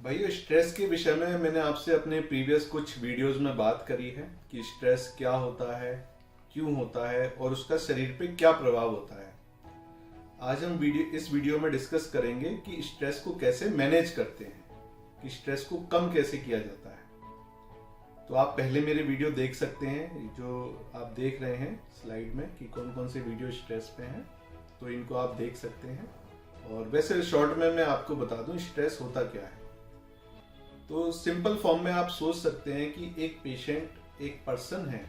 भाई स्ट्रेस के विषय में मैंने आपसे अपने प्रीवियस कुछ वीडियोस में बात करी है कि स्ट्रेस क्या होता है, क्यों होता है और उसका शरीर पे क्या प्रभाव होता है। आज हम इस वीडियो में डिस्कस करेंगे कि स्ट्रेस को कैसे मैनेज करते हैं, कि स्ट्रेस को कम कैसे किया जाता है। तो आप पहले मेरे वीडियो देख सकते हैं, जो आप देख रहे हैं स्लाइड में कि कौन कौन से वीडियो स्ट्रेस पे हैं, तो इनको आप देख सकते हैं। और वैसे शॉर्ट में मैं आपको बता दूं स्ट्रेस होता क्या है। तो सिंपल फॉर्म में आप सोच सकते हैं कि एक पेशेंट, एक पर्सन है,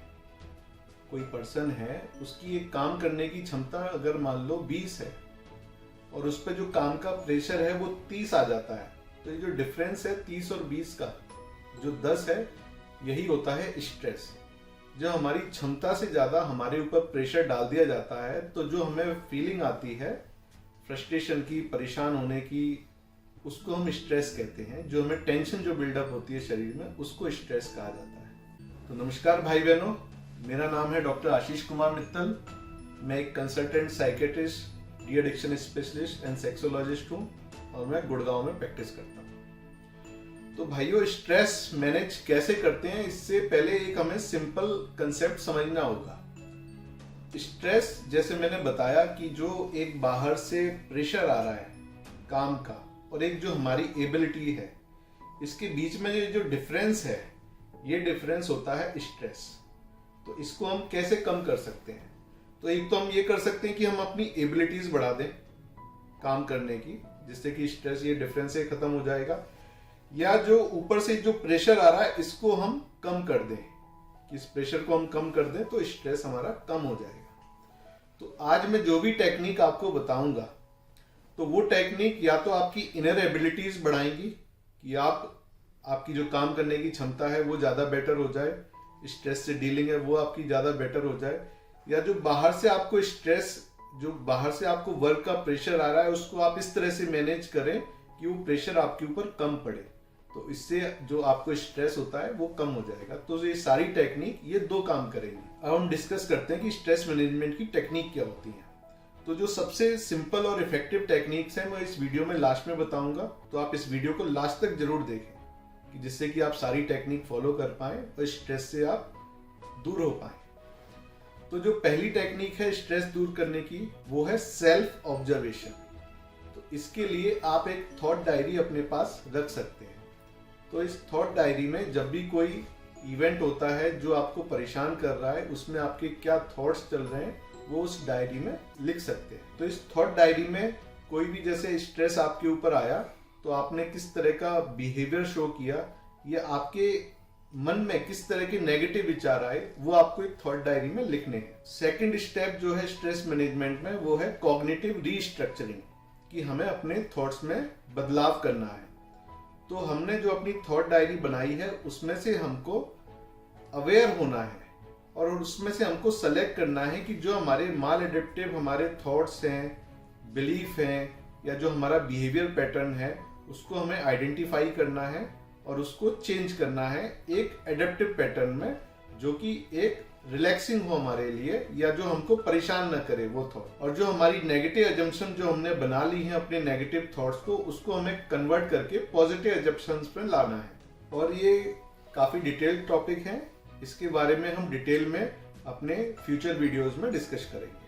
कोई पर्सन है, उसकी एक काम करने की क्षमता अगर मान लो 20 है और उस पर जो काम का प्रेशर है वो 30 आ जाता है। तो ये जो डिफरेंस है 30 और 20 का, जो 10 है, यही होता है स्ट्रेस। जब हमारी क्षमता से ज़्यादा हमारे ऊपर प्रेशर डाल दिया जाता है तो जो हमें फीलिंग आती है फ्रस्ट्रेशन की, परेशान होने की, उसको हम स्ट्रेस कहते हैं। जो हमें टेंशन जो बिल्डअप होती है शरीर में, उसको स्ट्रेस कहा जाता है। तो नमस्कार भाई बहनों, मेरा नाम है डॉक्टर आशीष कुमार मित्तल। मैं एक consultant psychiatrist, de addiction specialist and sexologist हूँ और मैं गुड़गांव में प्रैक्टिस करता हूँ। तो भाइयों, स्ट्रेस मैनेज कैसे करते हैं, इससे पहले एक हमें सिंपल कंसेप्ट समझना होगा। स्ट्रेस, जैसे मैंने बताया कि जो एक बाहर से प्रेशर आ रहा है काम का और एक जो हमारी एबिलिटी है, इसके बीच में ये जो डिफरेंस है, ये डिफरेंस होता है स्ट्रेस। तो इसको हम कैसे कम कर सकते हैं? तो एक तो हम ये कर सकते हैं कि हम अपनी एबिलिटीज बढ़ा दें काम करने की, जिससे कि स्ट्रेस, ये डिफरेंस से खत्म हो जाएगा। या जो ऊपर से जो प्रेशर आ रहा है, इसको हम कम कर दें, इस प्रेशर को हम कम कर दें तो स्ट्रेस हमारा कम हो जाएगा। तो आज मैं जो भी टेक्निक आपको बताऊंगा, तो वो टेक्निक या तो आपकी इनर एबिलिटीज बढ़ाएंगी कि आपकी जो काम करने की क्षमता है वो ज़्यादा बेटर हो जाए, स्ट्रेस से डीलिंग है वो आपकी ज़्यादा बेटर हो जाए। या जो बाहर से आपको स्ट्रेस, जो बाहर से आपको वर्क का प्रेशर आ रहा है, उसको आप इस तरह से मैनेज करें कि वो प्रेशर आपके ऊपर कम पड़े। तो इससे जो आपको स्ट्रेस होता है वो कम हो जाएगा। तो ये सारी टेक्निक, ये दो काम करेंगी। अब हम डिस्कस करते हैं कि स्ट्रेस मैनेजमेंट की टेक्निक क्या होती है। तो जो सबसे सिंपल और इफेक्टिव टेक्निक्स हैं, मैं इस वीडियो में लास्ट में बताऊंगा। तो आप इस वीडियो को लास्ट तक जरूर देखें, कि जिससे कि आप सारी टेक्निक फॉलो कर पाएं और स्ट्रेस से आप दूर हो पाएं। तो जो पहली टेक्निक है स्ट्रेस दूर करने की, वो है सेल्फ ऑब्जर्वेशन। तो इसके लिए आप एक थॉट डायरी अपने पास रख सकते हैं। तो इस थॉट डायरी में जब भी कोई इवेंट होता है जो आपको परेशान कर रहा है, उसमें आपके क्या थॉट्स चल रहे हैं, वो उस डायरी में लिख सकते हैं। तो इस थॉट डायरी में कोई भी जैसे स्ट्रेस आपके ऊपर आया तो आपने किस तरह का बिहेवियर शो किया, या आपके मन में किस तरह के नेगेटिव विचार आए, वो आपको एक थॉट डायरी में लिखने हैं। सेकंड स्टेप जो है स्ट्रेस मैनेजमेंट में, वो है कॉग्निटिव रीस्ट्रक्चरिंग, कि हमें अपने थॉट्स में बदलाव करना है। तो हमने जो अपनी थॉट डायरी बनाई है उसमें से हमको अवेयर होना है और उसमें से हमको सेलेक्ट करना है कि जो हमारे माल एडेप्टिव हमारे थॉट्स हैं, बिलीफ हैं, या जो हमारा बिहेवियर पैटर्न है, उसको हमें आइडेंटिफाई करना है और उसको चेंज करना है एक एडेप्टिव पैटर्न में, जो कि एक रिलैक्सिंग हो हमारे लिए, या जो हमको परेशान न करे वो थॉट। और जो हमारी नेगेटिव एजम्पशन जो हमने बना ली है अपने नेगेटिव थॉट्स को, उसको हमें कन्वर्ट करके पॉजिटिव एजम्पशंस पे लाना है। और ये काफी डिटेल्ड टॉपिक है, इसके बारे में हम डिटेल में अपने फ्यूचर वीडियोस में डिस्कस करेंगे।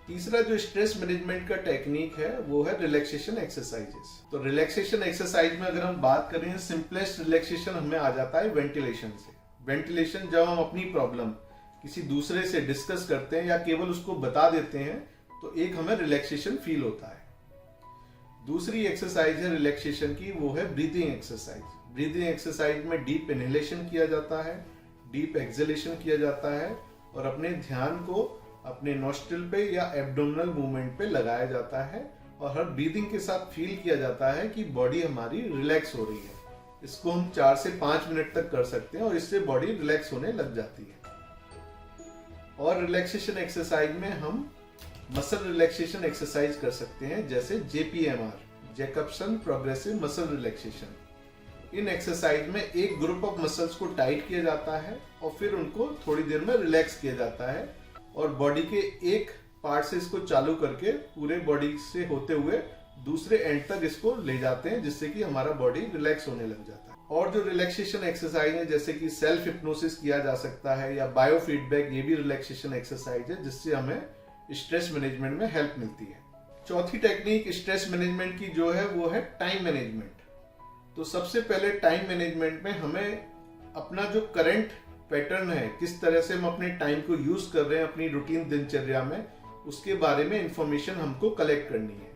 तीसरा जो स्ट्रेस मैनेजमेंट का टेक्निक है, वो है रिलैक्सेशन एक्सरसाइजेस। तो रिलैक्सेशन एक्सरसाइज में अगर हम बात करें, सिंपलेस्ट रिलैक्सेशन हमें आ जाता है वेंटिलेशन से। वेंटिलेशन, जब हम अपनी प्रॉब्लम किसी दूसरे से डिस्कस करते हैं या केवल उसको बता देते हैं, तो एक हमें रिलैक्सेशन फील होता है। दूसरी एक्सरसाइज है रिलैक्सेशन की, वो है ब्रीदिंग एक्सरसाइज। ब्रीदिंग एक्सरसाइज में डीप इनहेलेशन किया जाता है, डीप एक्सहेलेशन किया जाता है और अपने ध्यान को अपने नोस्ट्रिल पे या एब्डोमिनल मूवमेंट पे लगाया जाता है और हर ब्रीदिंग के साथ फील किया जाता है कि बॉडी हमारी रिलैक्स हो रही है। इसको हम 4 से 5 मिनट तक कर सकते हैं और इससे बॉडी रिलैक्स होने लग जाती है। और रिलैक्सेशन एक्सरसाइज में हम मसल रिलैक्सेशन एक्सरसाइज कर सकते हैं, जैसे JPMR, Jacobson progressive muscle relaxation. इन एक्सरसाइज में एक ग्रुप ऑफ मसल्स को टाइट किया जाता है और फिर उनको थोड़ी देर में रिलैक्स किया जाता है और बॉडी के एक पार्ट से इसको चालू करके पूरे बॉडी से होते हुए दूसरे एंड तक इसको ले जाते हैं, जिससे कि हमारा बॉडी रिलैक्स होने लग जाता है। और जो रिलैक्सेशन एक्सरसाइज है, जैसे कि सेल्फ हिप्नोसिस किया जा सकता है या बायो फीडबैक, ये भी रिलैक्सेशन एक्सरसाइज है जिससे हमें स्ट्रेस मैनेजमेंट में हेल्प मिलती है। चौथी टेक्निक स्ट्रेस मैनेजमेंट की जो है वो है टाइम मैनेजमेंट। तो सबसे पहले टाइम मैनेजमेंट में हमें अपना जो करंट पैटर्न है, किस तरह से हम अपने टाइम को यूज कर रहे हैं अपनी रूटीन दिनचर्या में, उसके बारे में इंफॉर्मेशन हमको कलेक्ट करनी है।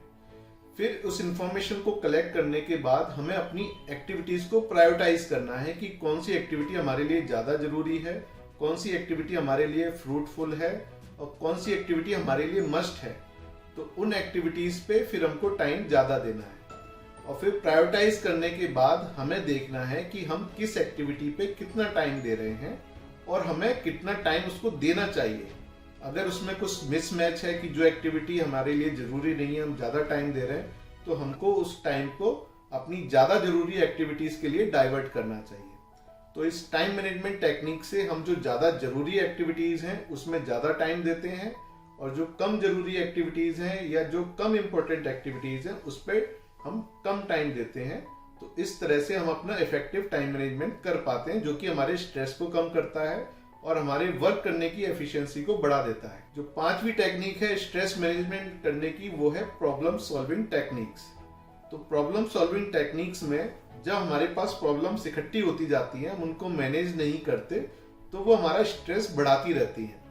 फिर उस इंफॉर्मेशन को कलेक्ट करने के बाद हमें अपनी एक्टिविटीज को प्रायोरिटाइज करना है कि कौन सी एक्टिविटी हमारे लिए ज्यादा जरूरी है, कौन सी एक्टिविटी हमारे लिए फ्रूटफुल है और कौन सी एक्टिविटी हमारे लिए मस्ट है। तो उन एक्टिविटीज पे फिर हमको टाइम ज्यादा देना है। और फिर प्रायोरिटाइज करने के बाद हमें देखना है कि हम किस एक्टिविटी पे कितना टाइम दे रहे हैं और हमें कितना टाइम उसको देना चाहिए। अगर उसमें कुछ मिसमैच है कि जो एक्टिविटी हमारे लिए जरूरी नहीं है, हम ज्यादा टाइम दे रहे हैं, तो हमको उस टाइम को अपनी ज्यादा जरूरी एक्टिविटीज के लिए डाइवर्ट करना चाहिए। तो इस टाइम मैनेजमेंट टेक्निक से हम जो ज्यादा जरूरी एक्टिविटीज हैं उसमें ज्यादा टाइम देते हैं और जो कम जरूरी एक्टिविटीज हैं या जो कम इंपॉर्टेंट एक्टिविटीज हैं उस पर हम कम टाइम देते हैं। तो इस तरह से हम अपना इफेक्टिव टाइम मैनेजमेंट कर पाते हैं, जो कि हमारे स्ट्रेस को कम करता है और हमारे वर्क करने की एफिशिएंसी को बढ़ा देता है। जो पांचवी टेक्निक है स्ट्रेस मैनेजमेंट करने की, वो है प्रॉब्लम सॉल्विंग टेक्निक्स। तो प्रॉब्लम सॉल्विंग टेक्निक्स में जब हमारे पास प्रॉब्लम्स इकट्ठी होती जाती हैं, हम उनको मैनेज नहीं करते, तो वो हमारा स्ट्रेस बढ़ाती रहती हैं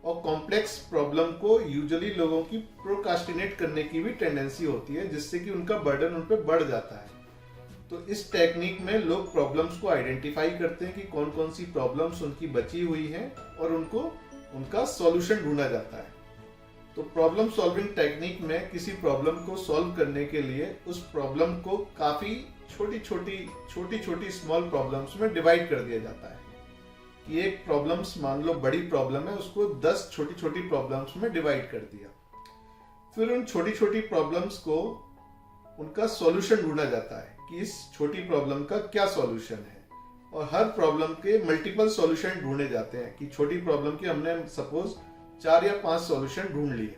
और कॉम्प्लेक्स प्रॉब्लम को यूजुअली लोगों की प्रोकास्टिनेट करने की भी टेंडेंसी होती है, जिससे कि उनका बर्डन उन पर बढ़ जाता है। तो इस टेक्निक में लोग प्रॉब्लम्स को आइडेंटिफाई करते हैं कि कौन कौन सी प्रॉब्लम्स उनकी बची हुई हैं और उनका सॉल्यूशन ढूंढा जाता है। तो प्रॉब्लम सॉल्विंग टेक्निक में किसी प्रॉब्लम को सॉल्व करने के लिए उस प्रॉब्लम को काफी छोटी छोटी स्मॉल प्रॉब्लम्स में डिवाइड कर दिया जाता है कि एक प्रॉब्लम्स मान लो बड़ी प्रॉब्लम है, उसको 10 छोटी छोटी प्रॉब्लम्स में डिवाइड कर दिया। फिर उन छोटी छोटी प्रॉब्लम्स को उनका सॉल्यूशन ढूंढा जाता है कि इस छोटी प्रॉब्लम का क्या सॉल्यूशन है, और हर प्रॉब्लम के मल्टीपल सॉल्यूशन ढूंढे जाते हैं कि छोटी प्रॉब्लम के हमने सपोज 4 या 5 सॉल्यूशन ढूंढ लिए।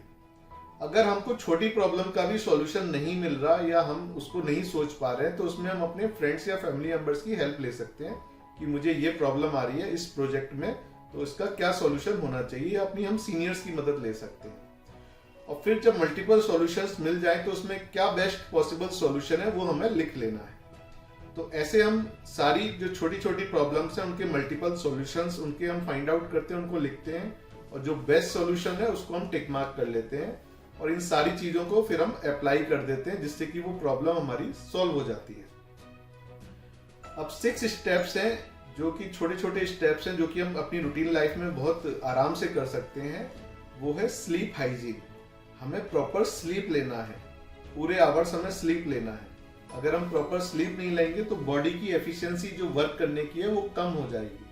अगर हमको छोटी प्रॉब्लम का भी सॉल्यूशन नहीं मिल रहा या हम उसको नहीं सोच पा रहे हैं, तो उसमें हम अपने फ्रेंड्स या फैमिली मेंबर्स की हेल्प ले सकते हैं कि मुझे ये प्रॉब्लम आ रही है इस प्रोजेक्ट में, तो इसका क्या सॉल्यूशन होना चाहिए, या अपनी हम सीनियर्स की मदद ले सकते हैं। और फिर जब मल्टीपल सॉल्यूशंस मिल जाए तो उसमें क्या बेस्ट पॉसिबल सॉल्यूशन है वो हमें लिख लेना है। तो ऐसे हम सारी जो छोटी छोटी प्रॉब्लम्स हैं उनके मल्टीपल सॉल्यूशंस उनके हम फाइंड आउट करते हैं, उनको लिखते हैं और जो बेस्ट सॉल्यूशन है उसको हम टिक मार्क कर लेते हैं और इन सारी चीजों को फिर हम अप्लाई कर देते हैं, जिससे कि वो प्रॉब्लम हमारी सॉल्व हो जाती है। अब 6 स्टेप्स हैं जो कि छोटे छोटे स्टेप्स हैं जो कि हम अपनी रूटीन लाइफ में बहुत आराम से कर सकते हैं। वो है स्लीप हाइजीन। हमें प्रॉपर स्लीप लेना है, पूरे आवर्स हमें स्लीप लेना है। अगर हम प्रॉपर स्लीप नहीं लेंगे तो बॉडी की एफिशिएंसी जो वर्क करने की है वो कम हो जाएगी,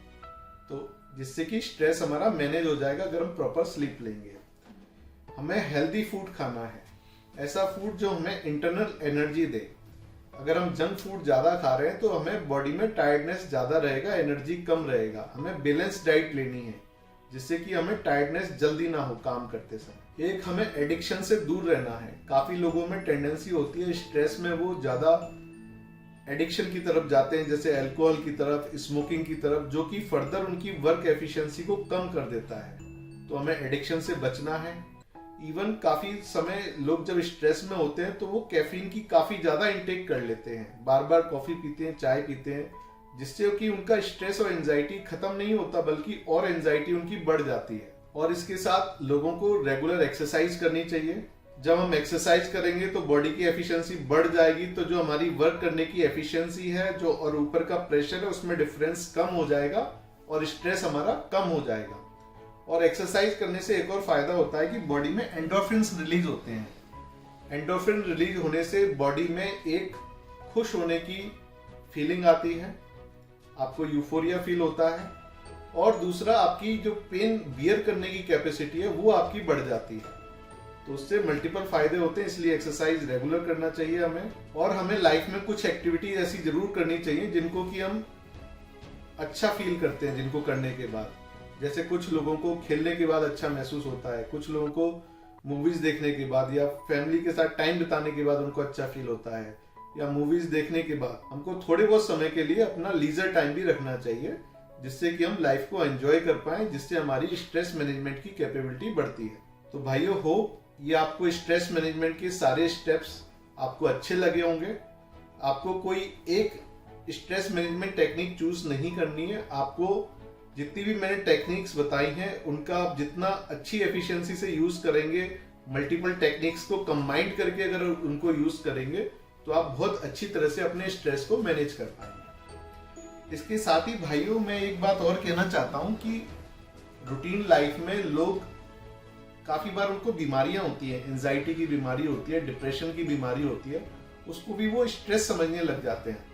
तो जिससे कि स्ट्रेस हमारा मैनेज हो जाएगा अगर हम प्रॉपर स्लीप लेंगे। हमें हेल्दी फूड खाना है, ऐसा फूड जो हमें इंटरनल एनर्जी दे। अगर हम जंक फूड ज्यादा खा रहे हैं तो हमें बॉडी में टायर्डनेस ज्यादा रहेगा, एनर्जी कम रहेगा। हमें बैलेंस डाइट लेनी है जिससे कि हमें टायर्डनेस जल्दी ना हो काम करते समय। एक हमें एडिक्शन से दूर रहना है। काफी लोगों में टेंडेंसी होती है स्ट्रेस में वो ज्यादा एडिक्शन की तरफ जाते हैं, जैसे अल्कोहल की तरफ, स्मोकिंग की तरफ, जो कि फर्दर उनकी वर्क एफिशिएंसी को कम कर देता है। तो हमें एडिक्शन से बचना है। इवन काफी समय लोग जब स्ट्रेस में होते हैं तो वो कैफीन की काफी ज्यादा इंटेक कर लेते हैं, बार बार कॉफी पीते हैं, चाय पीते हैं, जिससे कि उनका स्ट्रेस और एंजाइटी खत्म नहीं होता बल्कि और एंजाइटी उनकी बढ़ जाती है। और इसके साथ लोगों को रेगुलर एक्सरसाइज करनी चाहिए। जब हम एक्सरसाइज करेंगे तो बॉडी की एफिशिएंसी बढ़ जाएगी, तो जो हमारी वर्क करने की एफिशिएंसी है जो और ऊपर का प्रेशर है उसमें डिफरेंस कम हो जाएगा और स्ट्रेस हमारा कम हो जाएगा। और एक्सरसाइज करने से एक और फायदा होता है कि बॉडी में एंडोर्फिन्स रिलीज होते हैं। एंडोर्फिन रिलीज होने से बॉडी में एक खुश होने की फीलिंग आती है, आपको यूफोरिया फील होता है, और दूसरा आपकी जो पेन बियर करने की कैपेसिटी है वो आपकी बढ़ जाती है। तो उससे मल्टीपल फायदे होते हैं, इसलिए एक्सरसाइज रेगुलर करना चाहिए हमें। और हमें लाइफ में कुछ एक्टिविटीज ऐसी जरूर करनी चाहिए जिनको कि हम अच्छा फील करते हैं जिनको करने के बाद। जैसे कुछ लोगों को खेलने के बाद अच्छा महसूस होता है, कुछ लोगों को मूवीज देखने के बाद या फैमिली के साथ टाइम बिताने के बाद उनको अच्छा फील होता है, या मूवीज देखने के बाद हमको थोड़े बहुत समय के लिए अपना लीजर टाइम भी रखना चाहिए, जिससे कि हम लाइफ को एंजॉय कर पाएं, जिससे हमारी स्ट्रेस मैनेजमेंट की कैपेबिलिटी बढ़ती है। तो भाइयों, होप ये आपको स्ट्रेस मैनेजमेंट के सारे स्टेप्स आपको अच्छे लगे होंगे। आपको कोई एक स्ट्रेस मैनेजमेंट टेक्निक चूज नहीं करनी है। आपको जितनी भी मैंने टेक्निक्स बताई हैं उनका आप जितना अच्छी एफिशिएंसी से यूज करेंगे, मल्टीपल टेक्निक्स को कंबाइंड करके अगर उनको यूज करेंगे तो आप बहुत अच्छी तरह से अपने स्ट्रेस को मैनेज कर पाएंगे। इसके साथ ही भाइयों, मैं एक बात और कहना चाहता हूं कि रूटीन लाइफ में लोग काफी बार उनको बीमारियां होती है, एंजाइटी की बीमारी होती है, डिप्रेशन की बीमारी होती है, उसको भी वो स्ट्रेस समझने लग जाते हैं।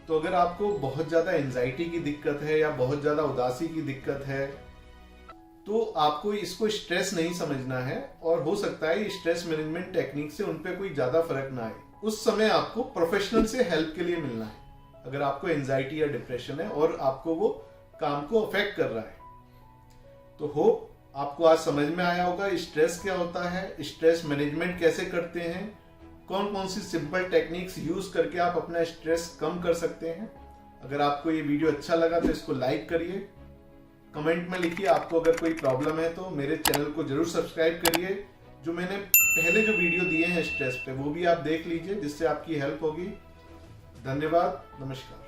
तो अगर आपको बहुत ज्यादा एंजाइटी की दिक्कत है या बहुत ज्यादा उदासी की दिक्कत है तो आपको इसको स्ट्रेस नहीं समझना है, और हो सकता है स्ट्रेस मैनेजमेंट टेक्निक से उन पे कोई ज्यादा फर्क ना आए। उस समय आपको प्रोफेशनल से हेल्प के लिए मिलना है अगर आपको एंजाइटी या डिप्रेशन है और आपको वो काम को अफेक्ट कर रहा है। तो होप आपको आज समझ में आया होगा स्ट्रेस क्या होता है, स्ट्रेस मैनेजमेंट कैसे करते हैं, कौन कौन सी सिंपल टेक्निक्स यूज करके आप अपना स्ट्रेस कम कर सकते हैं। अगर आपको ये वीडियो अच्छा लगा तो इसको लाइक करिए, कमेंट में लिखिए आपको अगर कोई प्रॉब्लम है तो मेरे चैनल को जरूर सब्सक्राइब करिए। जो मैंने पहले जो वीडियो दिए हैं स्ट्रेस पे वो भी आप देख लीजिए, जिससे आपकी हेल्प होगी। धन्यवाद, नमस्कार।